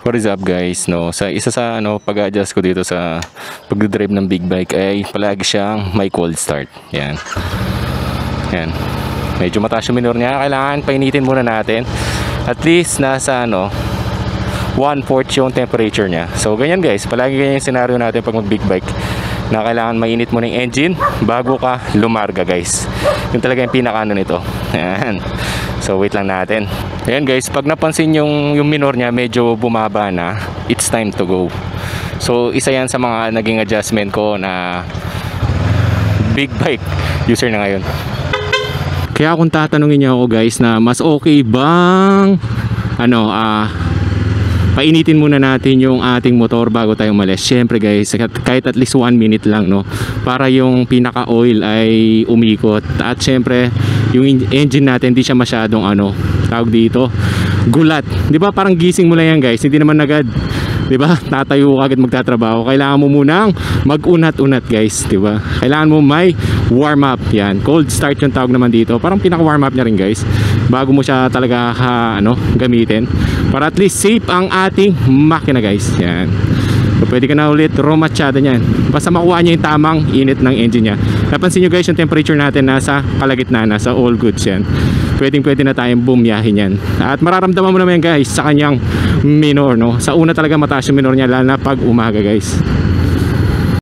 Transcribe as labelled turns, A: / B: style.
A: What is up guys, no? Sa isa sa pag-adjust ko dito sa pag-drive ng big bike ay palagi siyang may cold start. Yan. Yan. Medyo mataas yung minor niya, kailangan painitin muna natin. At least nasa 1/4 yung temperature niya. So ganyan guys, palagi ganyan yung scenario natin pag mag big bike, na kailangan mainit mo ng engine bago ka lumarga guys. Yung talaga yung pinaka nito. Yan. So wait lang natin. Ayan guys, pag napansin yung minor niya medyo bumaba na, it's time to go. So isa yan sa mga naging adjustment ko na big bike user na ngayon. Kaya kung tatanungin niyo ako guys na mas okay bang painitin muna natin yung ating motor bago tayo umalis. Syempre guys, kahit at least 1 minute lang, no, para yung pinaka oil ay umikot. At syempre yung engine natin hindi siya masyadong tawag dito, gulat. Di ba parang gising mo lang yan guys, hindi naman agad, di ba, tatayo ka agad magtatrabaho. Kailangan mo munang mag-unat-unat guys, di ba? Kailangan mo may warm up. Yan, cold start yung tawag naman dito. Parang pinaka warm up niya rin guys, bago mo siya talaga gamitin, para at least safe ang ating makina guys. Yan. So, pwede ka na ulit romatsyada niyan. Basta makuha niya yung tamang init ng engine niya. Napansin nyo guys, yung temperature natin nasa kalagitnaan, nasa all goods yan. Pwede na tayong bumiyahin yan. At mararamdaman mo naman yan guys sa kanyang minor, no? Sa una talaga mataas yung minor niya, lalo na pag umaga guys.